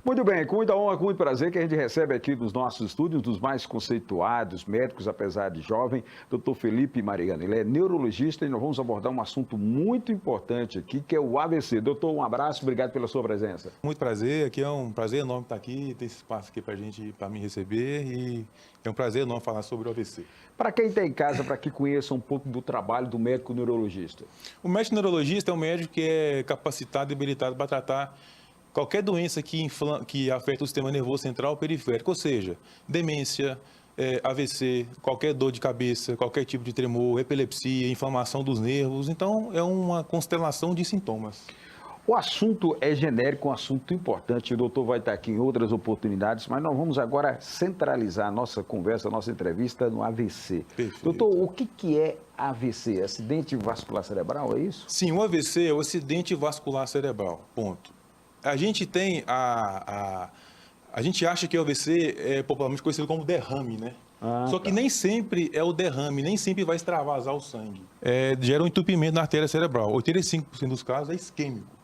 Muito bem, com muita honra, com muito prazer que a gente recebe aqui nos nossos estúdios, dos mais conceituados médicos, apesar de jovem, Dr. Felipe Mariano. Ele é neurologista e nós vamos abordar um assunto muito importante aqui, que é o AVC. Doutor, um abraço, obrigado pela sua presença. Muito prazer, aqui é um prazer enorme estar aqui, ter esse espaço aqui para me receber e é um prazer enorme falar sobre o AVC. Para quem está em casa, para que conheça um pouco do trabalho do médico neurologista. O médico neurologista é um médico que é capacitado e habilitado para tratar qualquer doença que afeta o sistema nervoso central ou periférico, ou seja, demência, AVC, qualquer dor de cabeça, qualquer tipo de tremor, epilepsia, inflamação dos nervos. Então, é uma constelação de sintomas. O assunto é genérico, um assunto importante. O doutor vai estar aqui em outras oportunidades, mas nós vamos agora centralizar a nossa conversa, a nossa entrevista no AVC. Perfeito. Doutor, o que é AVC? Acidente vascular cerebral, é isso? Sim, o AVC é o acidente vascular cerebral, ponto. A gente tem a gente acha que o AVC é popularmente conhecido como derrame, né? Só que nem sempre é o derrame, nem sempre vai extravasar o sangue. Gera um entupimento na artéria cerebral. 85% dos casos é isquêmico.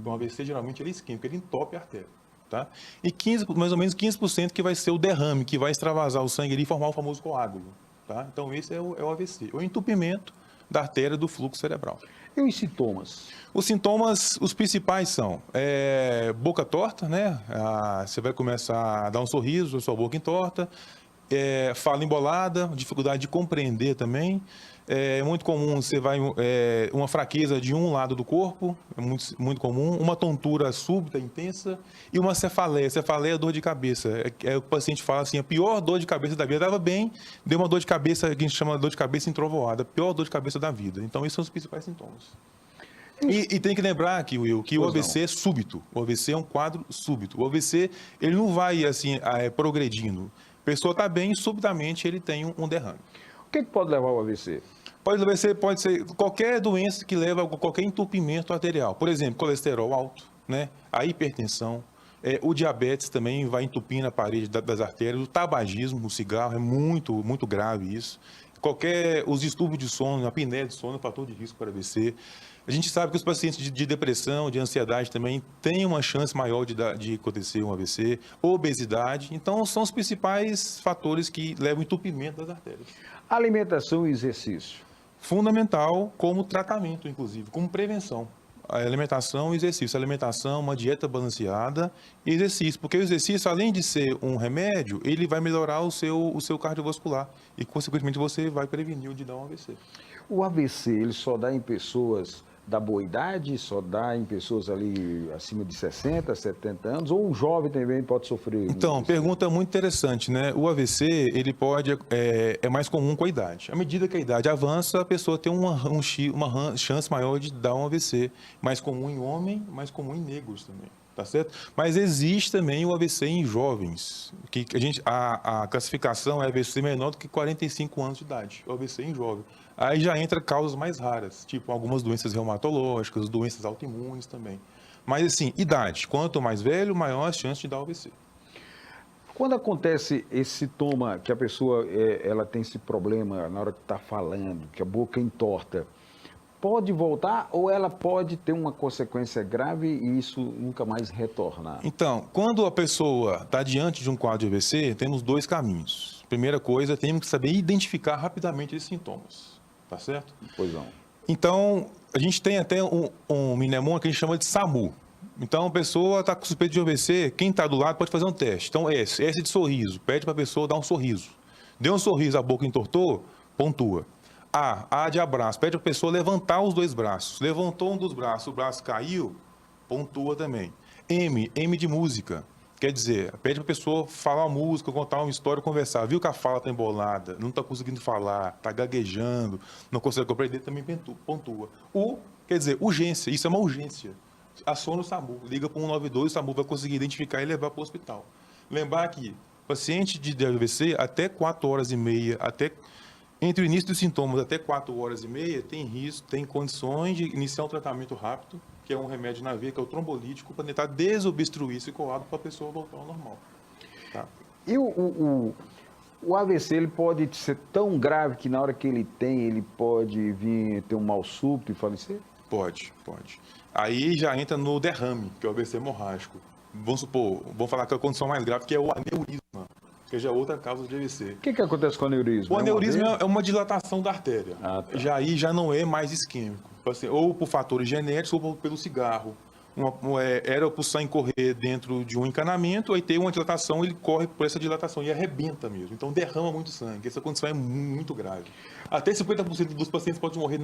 O AVC geralmente ele é isquêmico, ele entope a artéria. Tá? E mais ou menos 15% que vai ser o derrame, que vai extravasar o sangue e formar o famoso coágulo. Tá? Então esse é o AVC, o entupimento da artéria do fluxo cerebral. E os sintomas? Os sintomas, os principais são boca torta, né? Você vai começar a dar um sorriso, a sua boca entorta, fala embolada, dificuldade de compreender também. É muito comum uma fraqueza de um lado do corpo, é muito comum, uma tontura súbita, intensa, e uma cefaleia. Cefaleia é dor de cabeça. O paciente fala assim, a pior dor de cabeça da vida. Estava bem, deu uma dor de cabeça que a gente chama de dor de cabeça entrovoada, a pior dor de cabeça da vida. Então, esses são os principais sintomas. E tem que lembrar aqui, Will, que o AVC é súbito. O AVC é um quadro súbito. O AVC, ele não vai assim progredindo. A pessoa está bem, subitamente ele tem um derrame. O que pode levar ao AVC? Pode ser qualquer doença que leva a qualquer entupimento arterial. Por exemplo, colesterol alto, né? A hipertensão, o diabetes também vai entupindo a parede das artérias, o tabagismo, o cigarro, é muito, muito grave isso. Os distúrbios de sono, a apneia de sono, é um fator de risco para AVC. A gente sabe que os pacientes de depressão, de ansiedade também têm uma chance maior de acontecer um AVC, obesidade. Então, são os principais fatores que levam ao entupimento das artérias. Alimentação e exercício. Fundamental como tratamento, inclusive, como prevenção. A alimentação e exercício. A alimentação, uma dieta balanceada e exercício. Porque o exercício, além de ser um remédio, ele vai melhorar o seu cardiovascular. E, consequentemente, você vai prevenir de dar um AVC. O AVC, ele só dá em pessoas da boa idade, só dá em pessoas ali acima de 60, 70 anos, ou um jovem também pode sofrer? Então, pergunta muito interessante, né? O AVC, ele é mais comum com a idade. À medida que a idade avança, a pessoa tem uma chance maior de dar um AVC. Mais comum em homem, mais comum em negros também. Tá certo? Mas existe também o AVC em jovens, que a classificação é AVC menor do que 45 anos de idade, o AVC em jovem. Aí já entra causas mais raras, tipo algumas doenças reumatológicas, doenças autoimunes também. Mas assim, idade, quanto mais velho, maior a chance de dar AVC. Quando acontece esse sintoma, que a pessoa ela tem esse problema na hora que está falando, que a boca entorta, pode voltar ou ela pode ter uma consequência grave e isso nunca mais retornar? Então, quando a pessoa está diante de um quadro de AVC, temos dois caminhos. Primeira coisa, temos que saber identificar rapidamente esses sintomas, tá certo? Pois não. Então, a gente tem até um mnemônico que a gente chama de SAMU. Então, a pessoa está com suspeita de AVC, quem está do lado pode fazer um teste. Então, S de sorriso, pede para a pessoa dar um sorriso. Deu um sorriso, a boca entortou, pontua. A de abraço, pede para a pessoa levantar os dois braços. Levantou um dos braços, o braço caiu, pontua também. M de música. Quer dizer, pede para a pessoa falar uma música, contar uma história, conversar. Viu que a fala está embolada, não está conseguindo falar, está gaguejando, não consegue compreender, também pontua. Quer dizer, urgência, isso é uma urgência. Aciona o SAMU, liga para o 192, o SAMU vai conseguir identificar e levar para o hospital. Lembrar que paciente de AVC, até 4 horas e meia, entre o início dos sintomas até 4 horas e meia, tem risco, tem condições de iniciar um tratamento rápido, que é um remédio na veia, que é o trombolítico, para tentar desobstruir esse coágulo para a pessoa voltar ao normal. Tá? E o AVC, ele pode ser tão grave que na hora que ele pode vir ter um mal súbito e falecer? Pode. Aí já entra no derrame, que é o AVC hemorrágico. vamos supor, vamos falar que a condição mais grave, que é o aneurisma, que já é outra causa de AVC. O que acontece com o aneurisma? O aneurisma é uma dilatação da artéria. Tá. Já aí já não é mais isquêmico. Assim, ou por fatores genéticos ou pelo cigarro. Era para o sangue correr dentro de um encanamento, aí tem uma dilatação, ele corre por essa dilatação e arrebenta mesmo. Então derrama muito sangue. Essa condição é muito grave. Até 50% dos pacientes podem morrer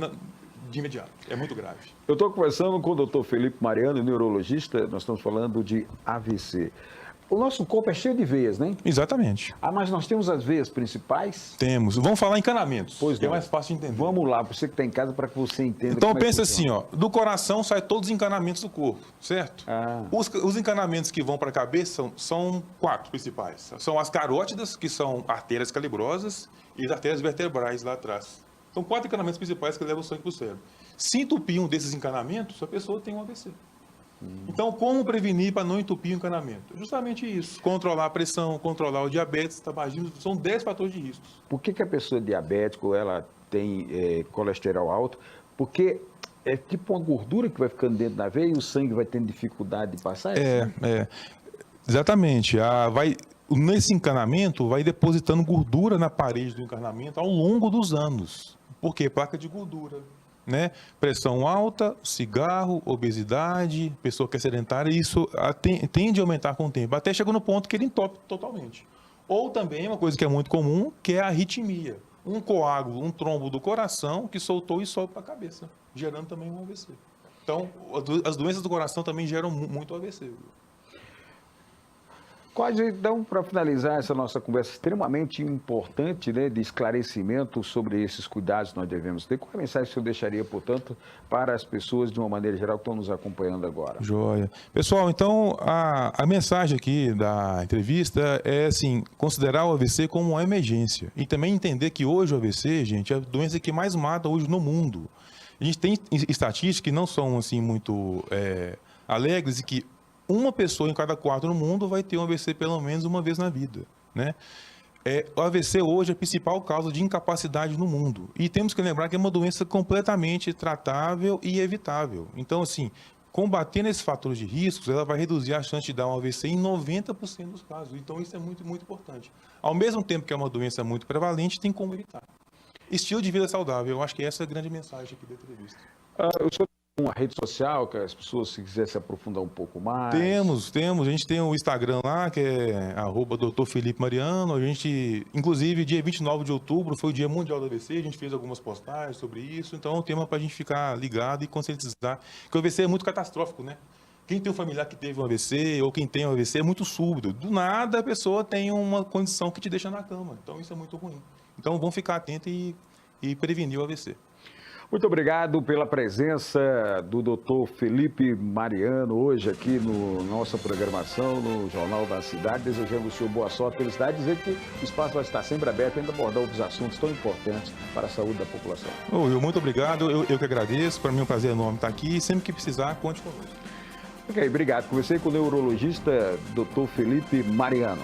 de imediato. É muito grave. Eu estou conversando com o doutor Felipe Mariano, neurologista. Nós estamos falando de AVC. O nosso corpo é cheio de veias, né? Exatamente. Mas nós temos as veias principais? Temos. Vamos falar em encanamentos, Pois que não. é mais fácil de entender. Vamos lá, você que está em casa, para que você entenda. Então como é que pensa funciona. assim, ó, do coração saem todos os encanamentos do corpo, certo? Os encanamentos que vão para a cabeça são 4 principais. São as carótidas, que são artérias calibrosas, e as artérias vertebrais lá atrás. São 4 encanamentos principais que levam o sangue para o cérebro. Se entupir um desses encanamentos, a pessoa tem um AVC. Então, como prevenir para não entupir o encanamento? Justamente isso. Controlar a pressão, controlar o diabetes, tabagismo, são 10 fatores de risco. Por que a pessoa diabética ou ela tem colesterol alto? Porque é tipo uma gordura que vai ficando dentro da veia e o sangue vai tendo dificuldade de passar? Exatamente. Nesse encanamento, vai depositando gordura na parede do encanamento ao longo dos anos. Por quê? Placa de gordura. Né? Pressão alta, cigarro, obesidade, pessoa que é sedentária, isso tende a aumentar com o tempo, até chega no ponto que ele entope totalmente. Ou também, uma coisa que é muito comum, que é a arritmia. Um coágulo, um trombo do coração que soltou e sobe para a cabeça, gerando também um AVC. Então, as doenças do coração também geram muito AVC. Quase, então, para finalizar essa nossa conversa extremamente importante, né, de esclarecimento sobre esses cuidados que nós devemos ter, qual a mensagem que o senhor deixaria, portanto, para as pessoas, de uma maneira geral, que estão nos acompanhando agora? Joia. Pessoal, então, a mensagem aqui da entrevista é, assim, considerar o AVC como uma emergência. E também entender que hoje o AVC, gente, é a doença que mais mata hoje no mundo. A gente tem estatísticas que não são, assim, muito alegres e que uma pessoa em cada 4 no mundo vai ter um AVC pelo menos uma vez na vida, né? O AVC hoje é a principal causa de incapacidade no mundo. E temos que lembrar que é uma doença completamente tratável e evitável. Então, assim, combatendo esses fatores de riscos, ela vai reduzir a chance de dar um AVC em 90% dos casos. Então, isso é muito, muito importante. Ao mesmo tempo que é uma doença muito prevalente, tem como evitar. Estilo de vida saudável, eu acho que essa é a grande mensagem aqui da entrevista. O senhor tem uma rede social que as pessoas, se quiserem se aprofundar um pouco mais? Temos. A gente tem o Instagram lá, que é @Dr. Felipe Mariano. A gente, inclusive, dia 29 de outubro foi o Dia Mundial do AVC. A gente fez algumas postagens sobre isso. Então, é um tema para a gente ficar ligado e conscientizar. Porque o AVC é muito catastrófico, né? Quem tem um familiar que teve um AVC ou quem tem um AVC é muito súbito. Do nada, a pessoa tem uma condição que te deixa na cama. Então, isso é muito ruim. Então, vamos ficar atento e prevenir o AVC. Muito obrigado pela presença do doutor Felipe Mariano hoje aqui no nossa programação, no Jornal da Cidade. Desejamos ao senhor boa sorte, felicidade, dizer que o espaço vai estar sempre aberto ainda abordar outros assuntos tão importantes para a saúde da população. Muito obrigado, eu que agradeço, para mim é um prazer enorme estar aqui e sempre que precisar, conte conosco. Ok, obrigado. Conversei com o neurologista doutor Felipe Mariano.